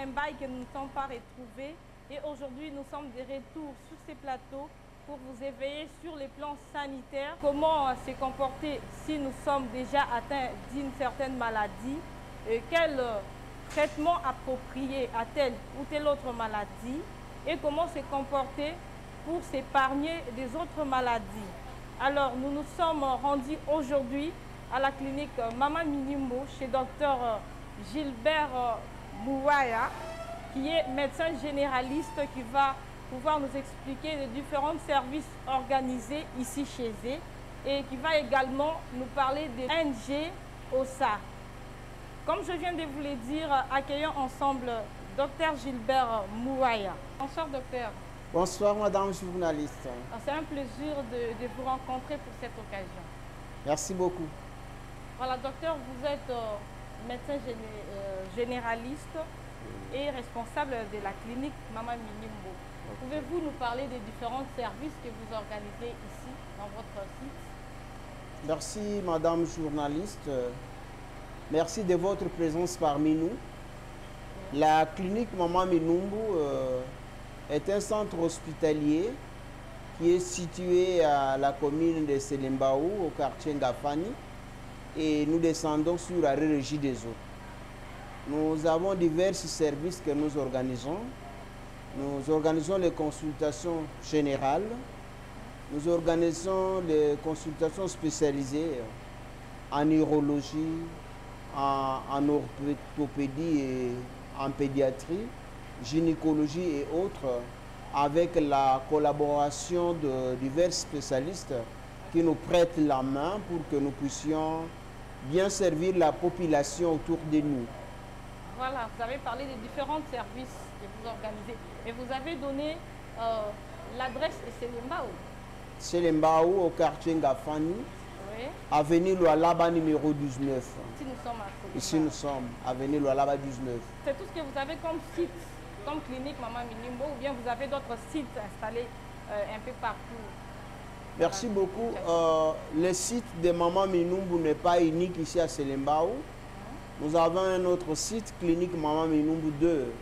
un bail que nous ne sommes pas retrouvés. Et aujourd'hui, nous sommes de retour sur ces plateaux pour vous éveiller sur les plans sanitaires. Comment se comporter si nous sommes déjà atteints d'une certaine maladie. Quel traitement approprié à telle ou telle autre maladie. Et comment se comporter pour s'épargner des autres maladies. Alors, nous nous sommes rendus aujourd'hui à la clinique Mama Minimbo chez Dr Gilbert Mouaya, qui est médecin généraliste qui va pouvoir nous expliquer les différents services organisés ici chez eux et qui va également nous parler des NG OSA. Comme je viens de vous le dire, accueillons ensemble Dr Gilbert Mouaya. Bonsoir docteur. Bonsoir madame journaliste. C'est un plaisir de vous rencontrer pour cette occasion. Merci beaucoup. Voilà docteur, vous êtes médecin généraliste et responsable de la clinique Mama Minimbo. Okay. Pouvez-vous nous parler des différents services que vous organisez ici dans votre site? Merci madame journaliste. Merci de votre présence parmi nous. La clinique Mama Minimbo est un centre hospitalier qui est situé à la commune de Selembao, au quartier Ngafani, et nous descendons sur la régie des eaux. Nous avons divers services que nous organisons. Nous organisons les consultations générales, nous organisons les consultations spécialisées en urologie, en orthopédie et en pédiatrie, gynécologie et autres, avec la collaboration de divers spécialistes qui nous prêtent la main pour que nous puissions bien servir la population autour de nous. Voilà, vous avez parlé des différents services que vous organisez. Et vous avez donné l'adresse de Selembao. Selembao, au quartier Ngafani, oui. Avenue Lualaba numéro 19. Ici nous sommes à Selembao. Ici nous sommes, avenue Lualaba 19. C'est tout ce que vous avez comme site, comme clinique Mama Minimbo, ou bien vous avez d'autres sites installés un peu partout? Merci beaucoup. Le site de Mama Minimbo n'est pas unique ici à Selembao. Nous avons un autre site, clinique Mama Minimbo 2,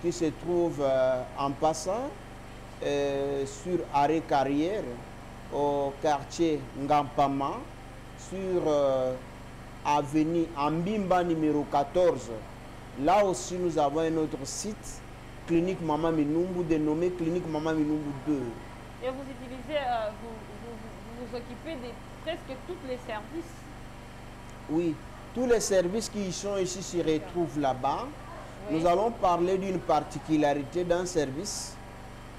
qui se trouve en passant sur Arrêt Carrière, au quartier Ngampama, sur avenue Ambimba numéro 14. Là aussi, nous avons un autre site, clinique Mama Minimbo, dénommé clinique Mama Minimbo 2. Et vous utilisez, vous occupez de presque tous les services? Oui. Tous les services qui sont ici se retrouvent là-bas. Oui. Nous allons parler d'une particularité d'un service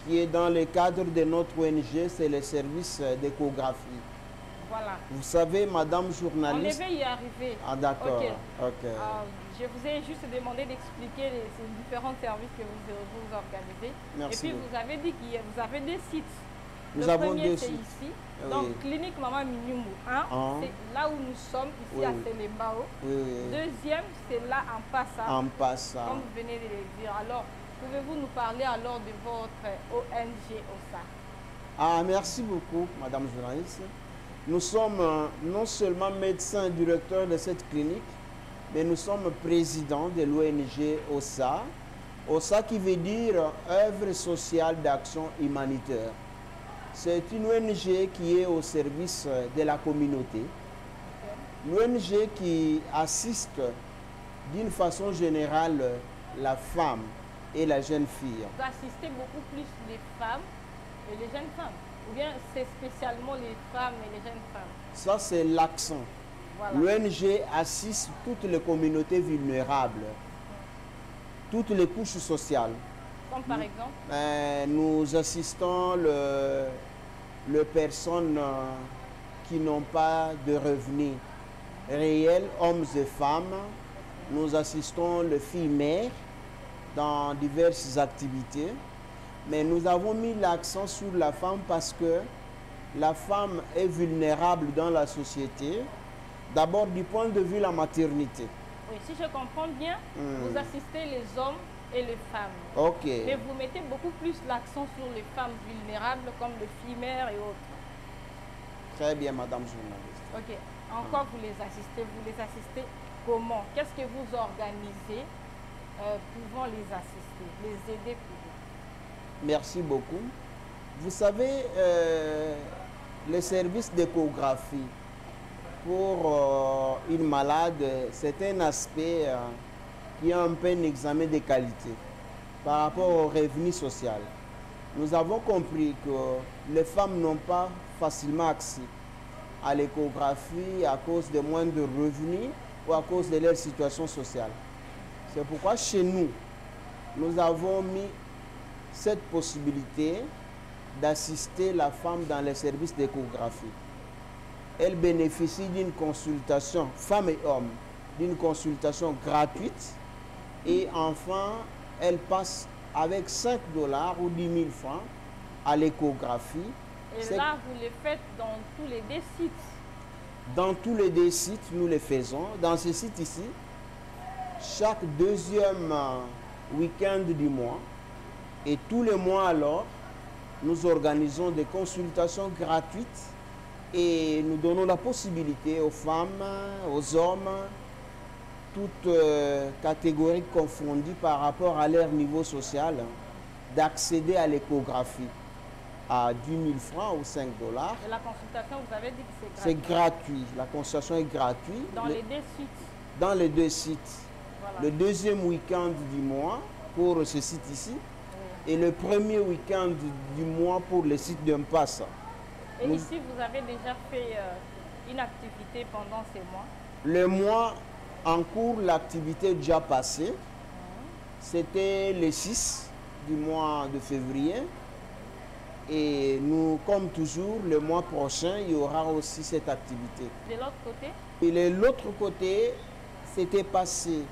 qui est dans le cadre de notre ONG, c'est le service d'échographie. Voilà. Vous savez, madame journaliste... On devait y arriver. Ah d'accord. Okay. Okay. Je vous ai juste demandé d'expliquer ces différents services que vous organisez. Merci. Et puis vous avez dit que vous avez des sites. Nous le avons premier, deux c'est sites. ici. Oui. Donc, clinique Mama Minimbo 1, c'est là où nous sommes, ici oui. à Selembao. Oui. Deuxième, c'est là en passant. En passant. Comme vous venez de le dire. Alors, pouvez-vous nous parler alors de votre ONG OSA? Ah, merci beaucoup, madame journaliste. Nous sommes non seulement médecins directeurs de cette clinique, mais nous sommes présidents de l'ONG OSA. OSA qui veut dire œuvre sociale d'action humanitaire. C'est une ONG qui est au service de la communauté. L'ONG qui assiste d'une façon générale la femme et la jeune fille. Vous assistez beaucoup plus les femmes et les jeunes femmes? Ou bien c'est spécialement les femmes et les jeunes femmes? Ça, c'est l'accent. Voilà. L'ONG assiste toutes les communautés vulnérables, toutes les couches sociales. Comme par exemple? Nous assistons les personnes qui n'ont pas de revenus réels, hommes et femmes. Nous assistons les filles mères dans diverses activités. Mais nous avons mis l'accent sur la femme parce que la femme est vulnérable dans la société. D'abord du point de vue de la maternité. Oui, si je comprends bien, vous assistez les hommes et les femmes. Ok. Mais vous mettez beaucoup plus l'accent sur les femmes vulnérables comme les filles mères et autres. Très bien, madame journaliste. Ok. Encore vous les assistez comment? Qu'est-ce que vous organisez pouvons les assister, les aider plutôt. Merci beaucoup. Vous savez, les services d'échographie pour une malade, c'est un aspect qui a un peu un examen de qualité par rapport au revenu social. Nous avons compris que les femmes n'ont pas facilement accès à l'échographie à cause de moins de revenus ou à cause de leur situation sociale. C'est pourquoi chez nous, nous avons mis cette possibilité d'assister la femme dans les services d'échographie. Elle bénéficie d'une consultation, femme et homme, d'une consultation gratuite et enfin, elle passe avec 5 $ ou 10 000 francs à l'échographie. Et là, vous les faites dans tous les deux sites? Dans tous les deux sites, nous les faisons. Dans ce site ici, chaque deuxième week-end du mois, et tous les mois alors, nous organisons des consultations gratuites et nous donnons la possibilité aux femmes, aux hommes, toutes catégories confondues par rapport à leur niveau social, d'accéder à l'échographie à 10 000 francs ou 5 $. Et la consultation, vous avez dit que c'est gratuit? C'est gratuit. La consultation est gratuite. Dans les deux sites? Dans les deux sites. Voilà. Le deuxième week-end du mois pour ce site ici. Oui. Et le premier week-end du mois pour le site de Mpassa. Et ici, vous avez déjà fait une activité pendant ces mois? Le mois en cours, l'activité est déjà passée. C'était le 6 du mois de février. Et nous, comme toujours, le mois prochain, il y aura aussi cette activité. De l'autre côté? Et de l'autre côté, c'était passé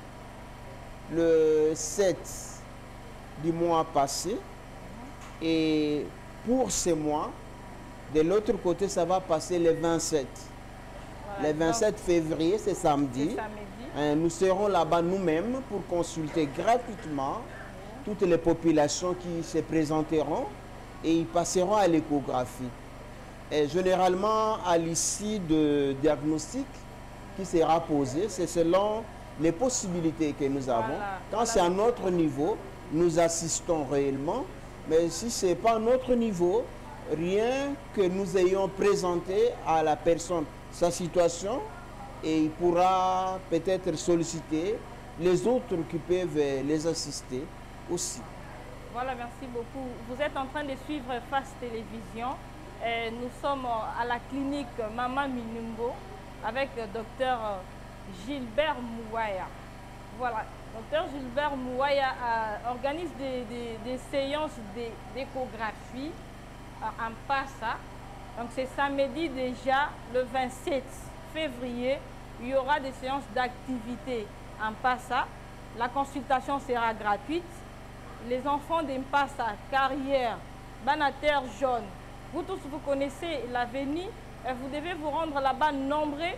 le 7 du mois passé. Et pour ce mois, de l'autre côté, ça va passer le 27. Voilà, le 27 février, c'est samedi. Nous serons là-bas nous-mêmes pour consulter gratuitement toutes les populations qui se présenteront et ils passeront à l'échographie. Et généralement, à l'issue de diagnostic qui sera posé, c'est selon les possibilités que nous avons. Voilà, quand c'est à notre niveau, nous assistons réellement. Mais si ce n'est pas à notre niveau, rien que nous ayons présenté à la personne sa situation, et il pourra peut-être solliciter les autres qui peuvent les assister aussi. Voilà, merci beaucoup. Vous êtes en train de suivre FAS Télévision. Nous sommes à la clinique Mama Minumbo avec le docteur Gilbert Mouaya. Voilà, docteur Gilbert Mouaya organise des séances d'échographie en Mpassa. Donc c'est samedi déjà, le 27 février, il y aura des séances d'activité en Mpassa. La consultation sera gratuite. Les enfants d'Mpassa, Carrière, Banater Jaune, vous tous vous connaissez l'avenir, vous devez vous rendre là-bas nombreux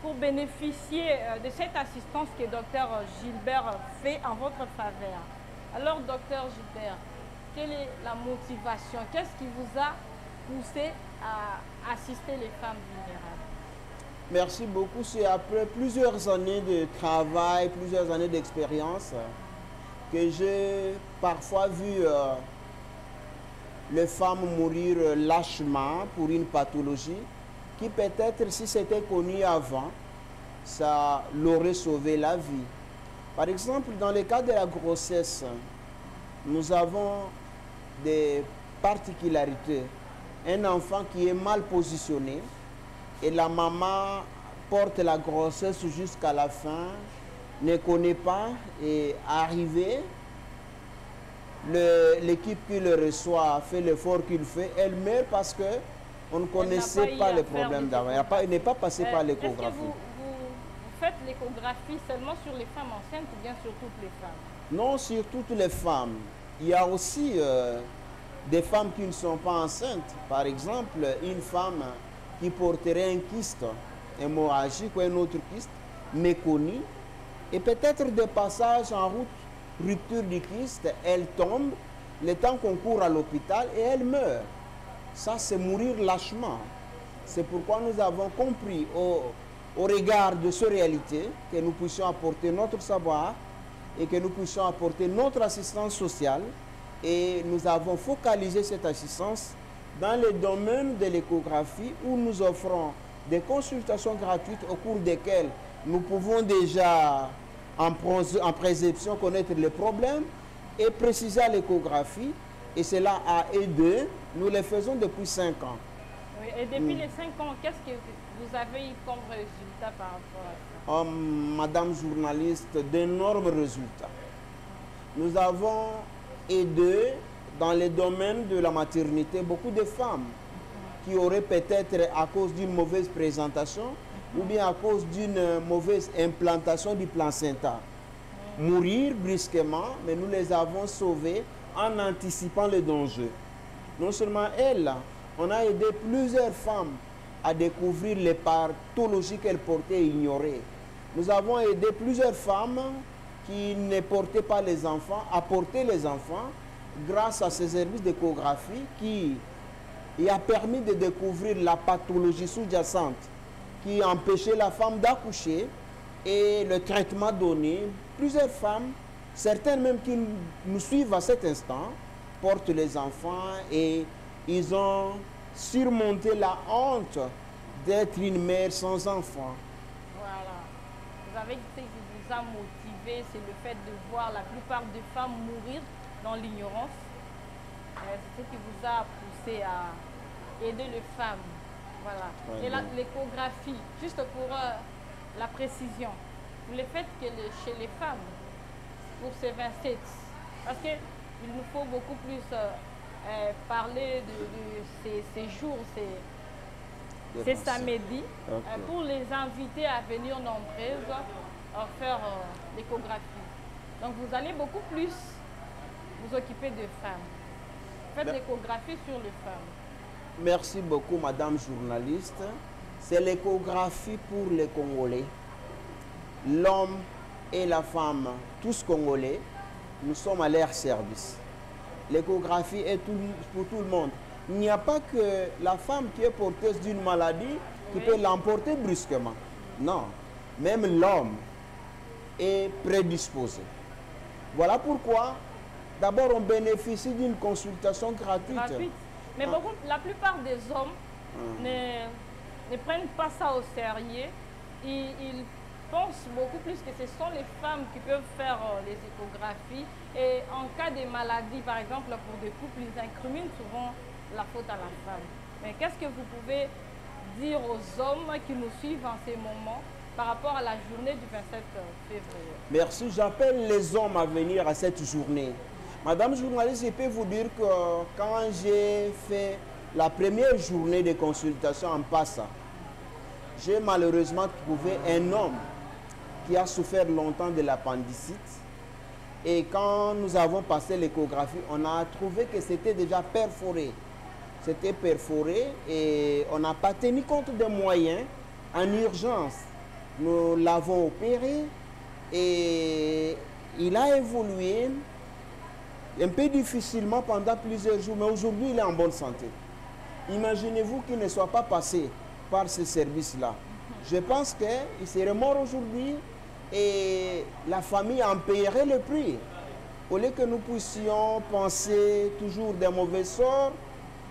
pour bénéficier de cette assistance que docteur Gilbert fait en votre faveur. Alors docteur Gilbert, quelle est la motivation? Qu'est-ce qui vous a poussé à assister les femmes vulnérables? Merci beaucoup. C'est après plusieurs années de travail, plusieurs années d'expérience que j'ai parfois vu les femmes mourir lâchement pour une pathologie qui peut-être, si c'était connu avant, ça l'aurait sauvé la vie. Par exemple, dans le cas de la grossesse, nous avons des particularités. Un enfant qui est mal positionné et la maman porte la grossesse jusqu'à la fin, ne connaît pas et arrivé, l'équipe qui le reçoit fait l'effort qu'il fait, elle meurt parce qu'on ne connaissait pas le problème d'avant. Elle n'est pas passée par l'échographie. Est-ce que vous faites l'échographie seulement sur les femmes enceintes ou bien sur toutes les femmes? Non, sur toutes les femmes. Il y a aussi des femmes qui ne sont pas enceintes. Par exemple, une femme qui porterait un kyste hémorragique ou un autre kyste méconnu, et peut-être des passages en route, rupture du kyste, elle tombe, le temps qu'on court à l'hôpital et elle meurt. Ça, c'est mourir lâchement. C'est pourquoi nous avons compris au regard de ces réalités que nous puissions apporter notre savoir et que nous puissions apporter notre assistance sociale. Et nous avons focalisé cette assistance dans le domaine de l'échographie où nous offrons des consultations gratuites au cours desquelles nous pouvons déjà en préception connaître les problèmes et préciser à l'échographie. Et cela a aidé. Nous le faisons depuis 5 ans. Oui, et depuis les 5 ans, qu'est-ce que vous avez eu comme résultat par rapport à ça? Madame journaliste, d'énormes résultats. Nous avons aidé dans le domaine de la maternité beaucoup de femmes qui auraient peut-être, à cause d'une mauvaise présentation ou bien à cause d'une mauvaise implantation du placenta, mourir brusquement, mais nous les avons sauvées en anticipant les dangers. Non seulement elles, on a aidé plusieurs femmes à découvrir les pathologies qu'elles portaient et ignoraient. Nous avons aidé plusieurs femmes qui ne portaient pas les enfants à porter les enfants grâce à ces services d'échographie qui a permis de découvrir la pathologie sous-jacente qui empêchait la femme d'accoucher et le traitement donné. Plusieurs femmes, certaines même qui nous suivent à cet instant, portent les enfants et ils ont surmonté la honte d'être une mère sans enfant. Voilà. Vous avez dit ce qui vous a motivé, c'est le fait de voir la plupart des femmes mourir dans l'ignorance. C'est ce qui vous a poussé à aider les femmes. Voilà. Et l'échographie, juste pour la précision, vous le faites que chez les femmes, pour ces 27. Parce qu'il nous faut beaucoup plus parler de ces jours, ces samedis, pour les inviter à venir nombreuses faire l'échographie. Donc vous allez beaucoup plus vous occuper de femmes. Faites l'échographie sur les femmes. Merci beaucoup, madame journaliste. C'est l'échographie pour les Congolais. L'homme et la femme, tous Congolais, nous sommes à leur service. L'échographie est pour tout le monde. Il n'y a pas que la femme qui est porteuse d'une maladie qui peut l'emporter brusquement. Non, même l'homme est prédisposé. Voilà pourquoi, d'abord, on bénéficie d'une consultation gratuite. Mais beaucoup, la plupart des hommes ne prennent pas ça au sérieux. Ils pensent beaucoup plus que ce sont les femmes qui peuvent faire les échographies. Et en cas de maladie, par exemple, pour des couples, ils incriminent souvent la faute à la femme. Mais qu'est-ce que vous pouvez dire aux hommes qui nous suivent en ces moments par rapport à la journée du 27 février? Merci. J'appelle les hommes à venir à cette journée. Madame journaliste, je peux vous dire que quand j'ai fait la première journée de consultation en Passa, j'ai malheureusement trouvé un homme qui a souffert longtemps de l'appendicite. Et quand nous avons passé l'échographie, on a trouvé que c'était déjà perforé. C'était perforé et on n'a pas tenu compte des moyens en urgence. Nous l'avons opéré et il a évolué un peu difficilement pendant plusieurs jours, mais aujourd'hui il est en bonne santé. Imaginez-vous qu'il ne soit pas passé par ce service-là. Je pense qu'il serait mort aujourd'hui et la famille en paierait le prix. Au lieu que nous puissions penser toujours des mauvais sorts,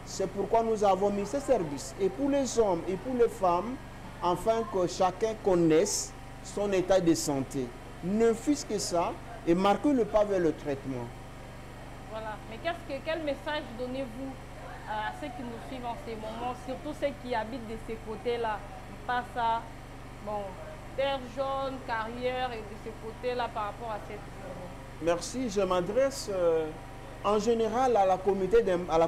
c'est pourquoi nous avons mis ce service. Et pour les hommes et pour les femmes, afin que chacun connaisse son état de santé. Ne fût-ce que ça, et marquez le pas vers le traitement. Voilà. Mais quel message donnez-vous à ceux qui nous suivent en ces moments, surtout ceux qui habitent de ces côtés-là, Passa, bon, Terre Jaune, Carrière et de ces côtés-là par rapport à cette journée? Merci. Je m'adresse en général à la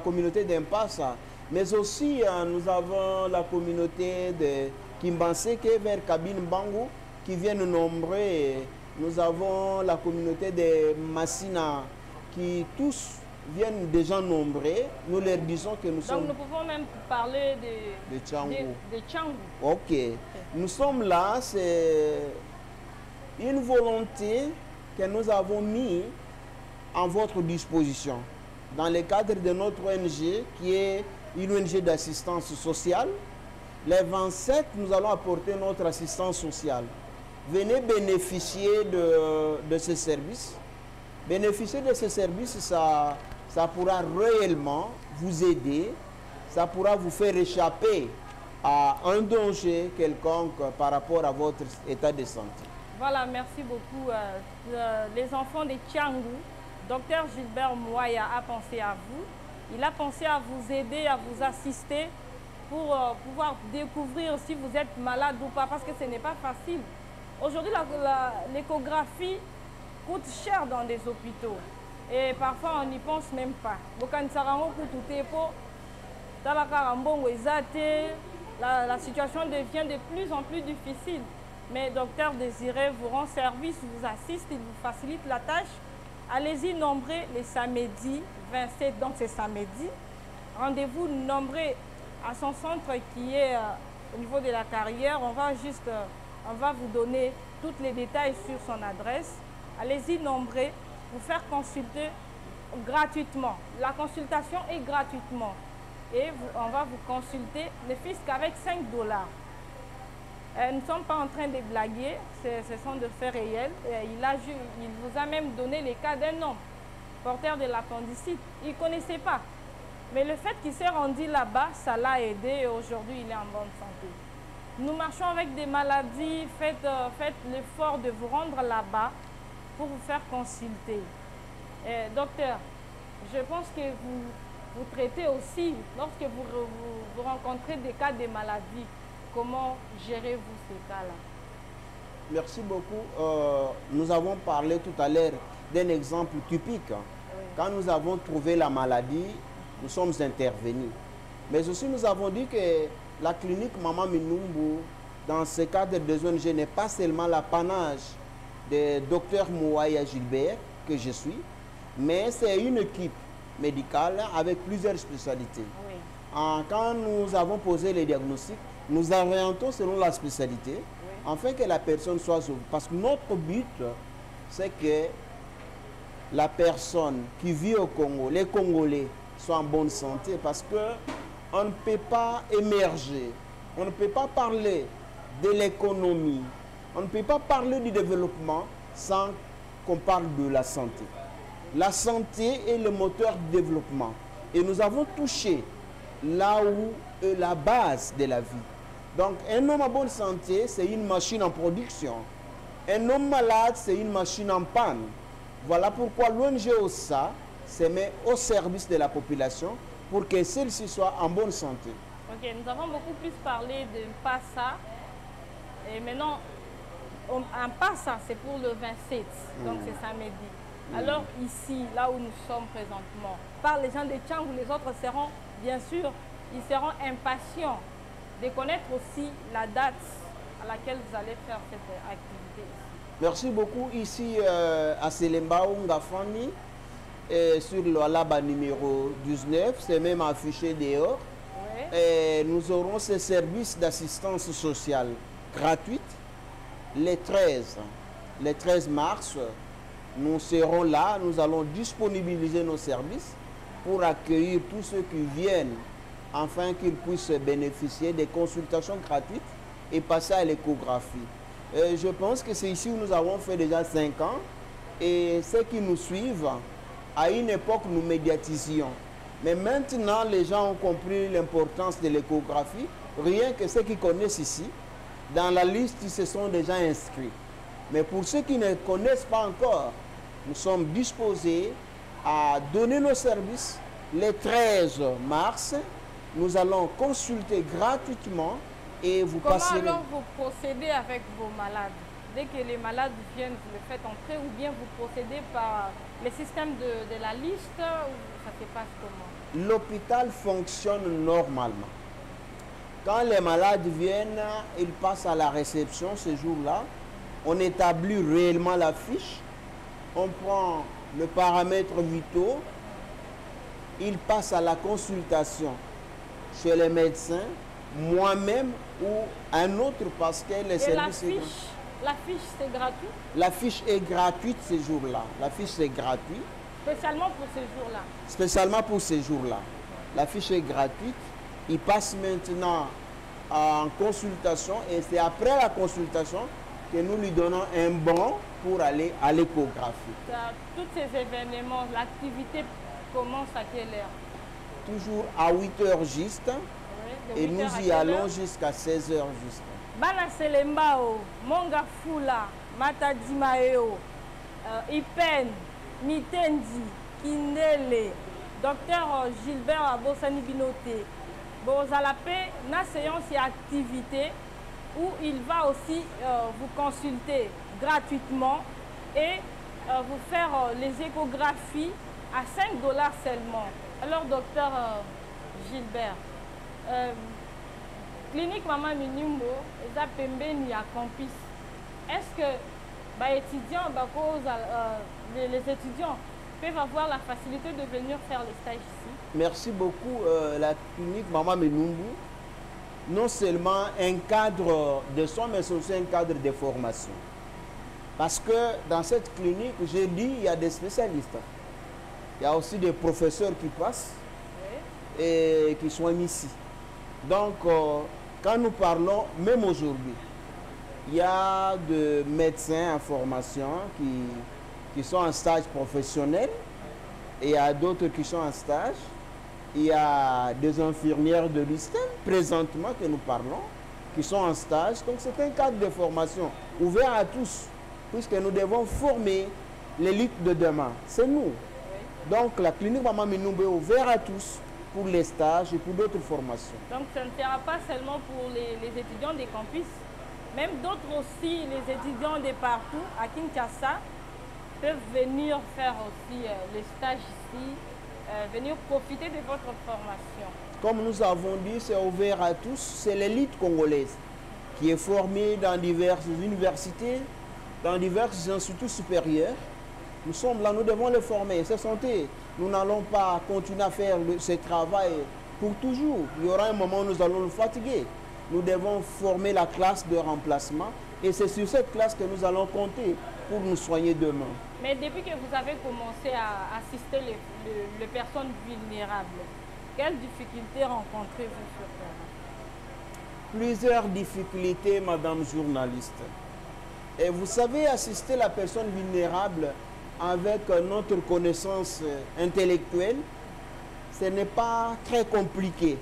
communauté d'Impassa, mais aussi nous avons la communauté de Kimbanseke vers Kabine Bango qui viennent nombreux. Nous avons la communauté de Massina qui tous viennent des gens nombreux. Nous leur disons que nous sommes... Donc nous pouvons même parler de Tchangou. De Tchangou. Ok. Nous sommes là, c'est une volonté que nous avons mis en votre disposition dans le cadre de notre ONG qui est une ONG d'assistance sociale. Les 27, nous allons apporter notre assistance sociale. venez bénéficier de ce service. Bénéficier de ce service, ça pourra réellement vous aider, ça pourra vous faire échapper à un danger quelconque par rapport à votre état de santé. Voilà, merci beaucoup. Les enfants de Tiangou, Dr Gilbert Mouaya a pensé à vous. Il a pensé à vous aider, à vous assister pour pouvoir découvrir si vous êtes malade ou pas, parce que ce n'est pas facile. Aujourd'hui, l'échographie coûte cher dans des hôpitaux et parfois on n'y pense même pas. La situation devient de plus en plus difficile. Mais Docteur Désiré vous rend service, vous assiste, il vous facilite la tâche. Allez-y nombreux les samedis 27, donc c'est samedi. Rendez-vous nombreux à son centre qui est au niveau de la carrière. On va vous donner tous les détails sur son adresse. Allez-y nombreux, vous faire consulter gratuitement. La consultation est gratuitement. Et on va vous consulter, ne fût-ce qu'avec 5 $. Nous ne sommes pas en train de blaguer, ce sont de faits réels. Il vous a même donné le cas d'un homme porteur de l'appendicite. Il ne connaissait pas. Mais le fait qu'il s'est rendu là-bas, ça l'a aidé et aujourd'hui il est en bonne santé. Nous marchons avec des maladies, faites l'effort de vous rendre là-bas pour vous faire consulter. Docteur, je pense que vous traitez aussi, lorsque vous rencontrez des cas de maladie, comment gérez-vous ces cas-là? Merci beaucoup. Nous avons parlé tout à l'heure d'un exemple typique. Oui. Quand nous avons trouvé la maladie, nous sommes intervenus. Mais aussi nous avons dit que la clinique Maman Minumbu, dans ce cadre des ONG, n'est pas seulement l'apanage de Dr Mouaya Gilbert, que je suis, mais c'est une équipe médicale avec plusieurs spécialités. Oui. Quand nous avons posé les diagnostics, nous orientons selon la spécialité, oui, afin que la personne soit sauvée. Parce que notre but, c'est que la personne qui vit au Congo, les Congolais, soient en bonne santé. Parce qu'on ne peut pas émerger, on ne peut pas parler de l'économie, on ne peut pas parler du développement sans qu'on parle de la santé. La santé est le moteur du développement. Et nous avons touché là où est la base de la vie. Donc, un homme en bonne santé, c'est une machine en production. Un homme malade, c'est une machine en panne. Voilà pourquoi l'ONG OSA se met au service de la population pour que celle-ci soit en bonne santé. Ok, nous avons beaucoup plus parlé de PASA. Et maintenant, un PASA, c'est pour le 27, donc c'est samedi. Alors ici, là où nous sommes présentement, par les gens de Tiangou, les autres seront, bien sûr, ils seront impatients de connaître aussi la date à laquelle vous allez faire cette activité ici. Merci beaucoup. Ici, à Selembao, Ngafani, sur le Alaba numéro 19, c'est même affiché dehors. Oui. Et nous aurons ce service d'assistance sociale gratuite les 13 mars. Nous serons là, nous allons disponibiliser nos services pour accueillir tous ceux qui viennent afin qu'ils puissent bénéficier des consultations gratuites et passer à l'échographie. Je pense que c'est ici où nous avons fait déjà 5 ans et ceux qui nous suivent, à une époque nous médiatisions. Mais maintenant les gens ont compris l'importance de l'échographie. Rien que ceux qui connaissent ici, dans la liste ils se sont déjà inscrits. Mais pour ceux qui ne connaissent pas encore, nous sommes disposés à donner nos services. Les 13 mars, nous allons consulter gratuitement et vous passerez... Comment alors vous procédez avec vos malades? Dès que les malades viennent, vous le faites entrer ou bien vous procédez par le système de la liste ou ça se passe comment? L'hôpital fonctionne normalement. Quand les malades viennent, ils passent à la réception ce jour-là. On établit réellement la fiche, on prend le paramètre vitaux, il passe à la consultation chez les médecins, moi-même ou un autre parce que les services... La fiche, c'est gratuit? La fiche est gratuite ce jour-là. La fiche est gratuite. Spécialement pour ces jours-là? Spécialement pour ces jours-là. La fiche est gratuite. Il passe maintenant en consultation et c'est après la consultation que nous lui donnons un bon pour aller à l'échographie. Tous ces événements, l'activité commence à quelle heure? Toujours à 8 heures juste, Oui, de et 8 nous heures à y quelle allons heure? jusqu'à 16 heures juste. Bana Selembao, Monga Fula, Matadi Maeo, Ipen, Mitendi, Kindele, Docteur Gilbert Abosani Binote, Bozalape, na séance et activité où il va aussi vous consulter gratuitement et vous faire les échographies à 5 $ seulement. Alors, docteur Gilbert, clinique Maman Minimbo, pembeni à campus. Est-ce que les étudiants peuvent avoir la facilité de venir faire les stages ici? Merci beaucoup. La clinique Maman Minumbu, non seulement un cadre de soins, mais c'est aussi un cadre de formation. Parce que dans cette clinique, j'ai dit, il y a des spécialistes. Il y a aussi des professeurs qui passent et qui soignent ici. Donc, quand nous parlons, même aujourd'hui, il y a des médecins en formation qui sont en stage professionnel et il y a d'autres qui sont en stage. Il y a des infirmières de l'ISTEM, présentement que nous parlons, qui sont en stage. Donc, c'est un cadre de formation ouvert à tous, puisque nous devons former l'élite de demain. C'est nous. Donc, la clinique Maman Minumbu est ouverte à tous pour les stages et pour d'autres formations. Donc, ça ne sera pas seulement pour les étudiants des campus, même d'autres aussi, les étudiants de partout, à Kinshasa, peuvent venir faire aussi les stages ici, venir profiter de votre formation. Comme nous avons dit, c'est ouvert à tous. C'est l'élite congolaise qui est formée dans diverses universités, dans divers instituts supérieurs. Nous sommes là, nous devons les former. C'est santé. Nous n'allons pas continuer à faire ce travail pour toujours. Il y aura un moment où nous allons nous fatiguer. Nous devons former la classe de remplacement et c'est sur cette classe que nous allons compter pour nous soigner demain. Mais depuis que vous avez commencé à assister les personnes vulnérables, quelles difficultés rencontrez-vous sur terrain? Plusieurs difficultés, madame journaliste. Et vous savez, assister la personne vulnérable avec notre connaissance intellectuelle, ce n'est pas très compliqué.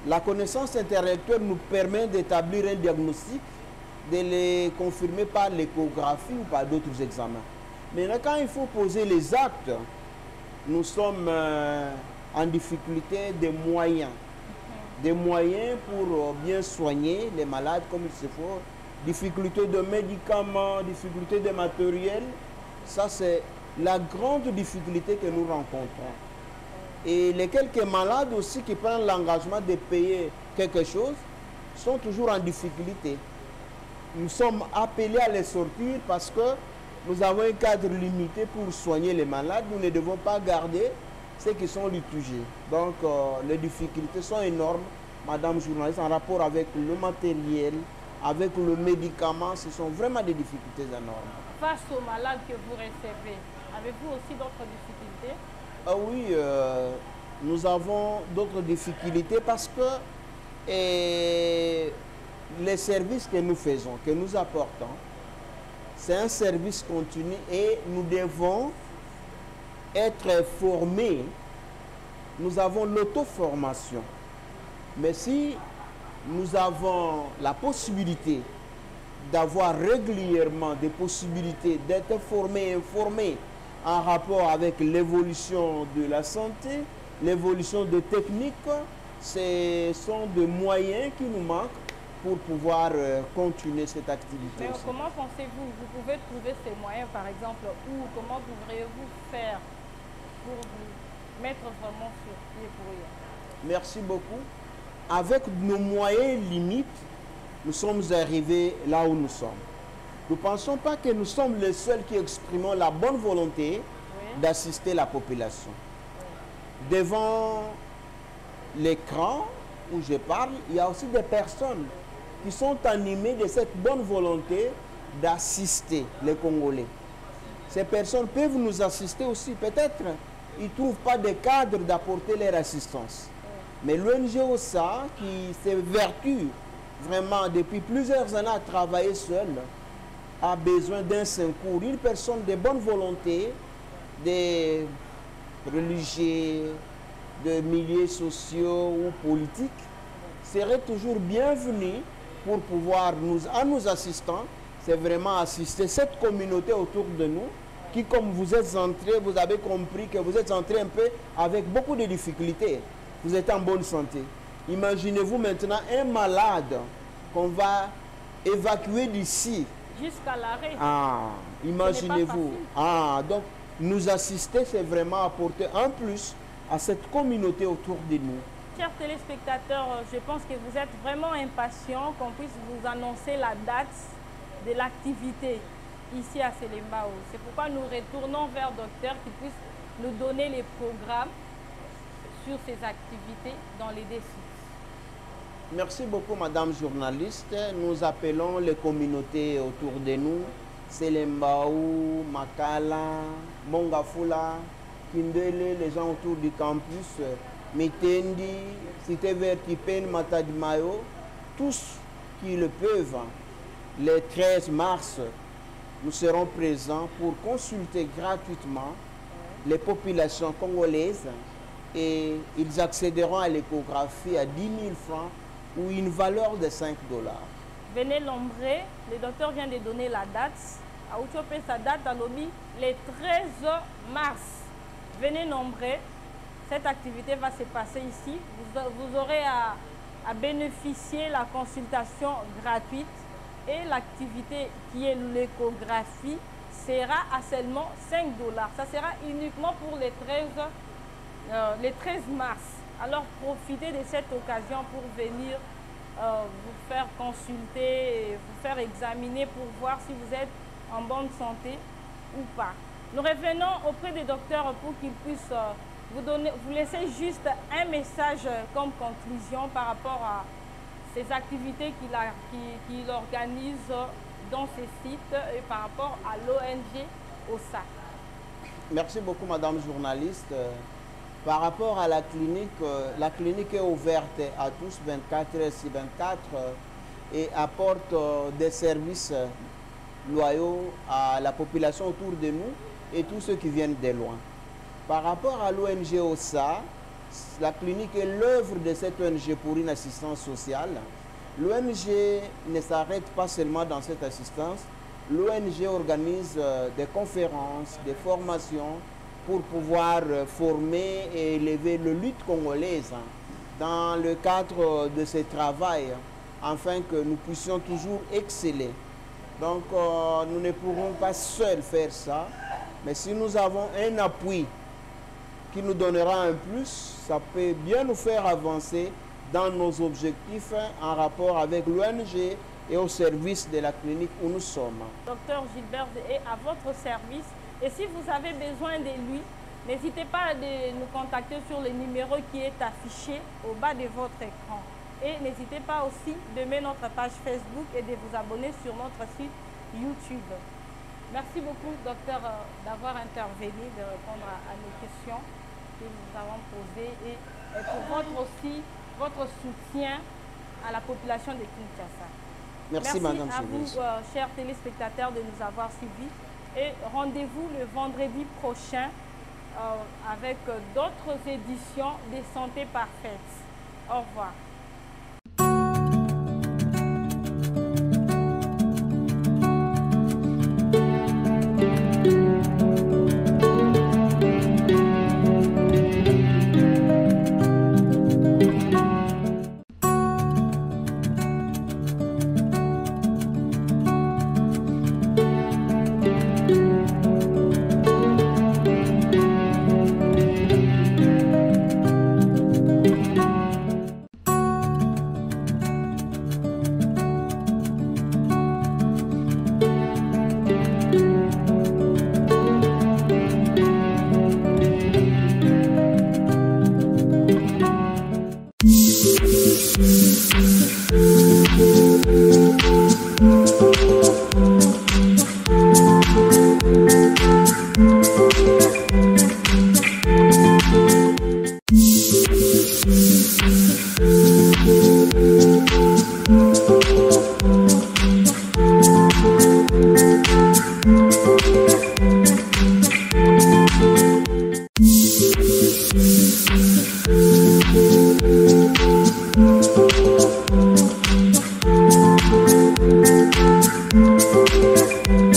La connaissance intellectuelle nous permet d'établir un diagnostic, de les confirmer par l'échographie ou par d'autres examens. Mais là, quand il faut poser les actes, nous sommes en difficulté des moyens. Des moyens pour bien soigner les malades comme il se faut. Difficulté de médicaments, difficulté de matériel. Ça, c'est la grande difficulté que nous rencontrons. Et les quelques malades aussi qui prennent l'engagement de payer quelque chose sont toujours en difficulté. Nous sommes appelés à les sortir parce que nous avons un cadre limité pour soigner les malades. Nous ne devons pas garder ceux qui sont litigés. Donc, les difficultés sont énormes, madame journaliste, en rapport avec le matériel, avec le médicament. Ce sont vraiment des difficultés énormes. Face aux malades que vous recevez, avez-vous aussi d'autres difficultés? Ah oui, nous avons d'autres difficultés parce que les services que nous faisons, que nous apportons, c'est un service continu et nous devons être formés. Nous avons l'auto-formation. Mais si nous avons la possibilité d'avoir régulièrement des possibilités d'être formés et informés en rapport avec l'évolution de la santé, l'évolution de techniques, ce sont des moyens qui nous manquent pour pouvoir continuer cette activité. Mais aussi. comment pensez-vous, vous pouvez trouver ces moyens par exemple, ou comment devriez-vous faire pour vous mettre vraiment sur pied pour y? Merci beaucoup. Avec nos moyens limites, nous sommes arrivés là où nous sommes. Nous ne pensons pas que nous sommes les seuls qui exprimons la bonne volonté d'assister la population. Devant l'écran où je parle, il y a aussi des personnes qui sont animées de cette bonne volonté d'assister les Congolais. Ces personnes peuvent nous assister aussi. Peut-être ils ne trouvent pas de cadre d'apporter leur assistance. Mais l'ONG OSA, qui s'évertue vraiment depuis plusieurs années à travailler seul, a besoin d'un secours, une personne de bonne volonté, des religieux, de milieux sociaux ou politiques, serait toujours bienvenue pour pouvoir, en nous assistant, c'est vraiment assister cette communauté autour de nous, qui, comme vous êtes entrés, vous avez compris que vous êtes entrés un peu avec beaucoup de difficultés. Vous êtes en bonne santé. Imaginez-vous maintenant un malade qu'on va évacuer d'ici. Jusqu'à l'arrêt. Ah, imaginez-vous. Ah, donc nous assister, c'est vraiment apporter un plus à cette communauté autour de nous. Chers téléspectateurs, je pense que vous êtes vraiment impatients qu'on puisse vous annoncer la date de l'activité ici à Selembao. C'est pourquoi nous retournons vers le docteur qui puisse nous donner les programmes sur ces activités dans les deux sites. Merci beaucoup, madame journaliste. Nous appelons les communautés autour de nous, Selembao, Makala, Mongafula, Kindele, les gens autour du campus, Mitendi, Cité Vertipen, Matadimayo, tous qui le peuvent. Le 13 mars, nous serons présents pour consulter gratuitement les populations congolaises et ils accéderont à l'échographie à 10 000 francs ou une valeur de 5 $. Venez nombrer, le docteur vient de donner la date. À Outopé, sa date à Lobi, le 13 mars. Venez nombrer, cette activité va se passer ici. Vous aurez à bénéficier de la consultation gratuite et l'activité qui est l'échographie sera à seulement 5 $. Ça sera uniquement pour les 13 mars. Alors profitez de cette occasion pour venir vous faire consulter, vous faire examiner pour voir si vous êtes en bonne santé ou pas. Nous revenons auprès des docteurs pour qu'ils puissent vous laisser juste un message comme conclusion par rapport à ces activités qu'il organise dans ces sites et par rapport à l'ONG OSA. Merci beaucoup, madame journaliste. Par rapport à la clinique est ouverte à tous 24 heures sur 24 et apporte des services loyaux à la population autour de nous et tous ceux qui viennent de loin. Par rapport à l'ONG OSA, la clinique est l'œuvre de cette ONG pour une assistance sociale. L'ONG ne s'arrête pas seulement dans cette assistance. L'ONG organise des conférences, des formations pour pouvoir former et élever le lutte congolaise dans le cadre de ce travail, afin que nous puissions toujours exceller. Donc, nous ne pourrons pas seuls faire ça, mais si nous avons un appui qui nous donnera un plus, ça peut bien nous faire avancer dans nos objectifs en rapport avec l'ONG et au service de la clinique où nous sommes. Docteur Gilbert est à votre service et si vous avez besoin de lui, n'hésitez pas à nous contacter sur le numéro qui est affiché au bas de votre écran. Et n'hésitez pas aussi d'aimer notre page Facebook et de vous abonner sur notre site YouTube. Merci beaucoup, docteur, d'avoir intervenu, de répondre à nos questions que nous avons posées et pour votre soutien à la population de Kinshasa. Merci madame. Merci à vous, chers téléspectateurs, de nous avoir suivis. Et rendez-vous le vendredi prochain avec d'autres éditions des Santé Parfaite. Au revoir. Thank you.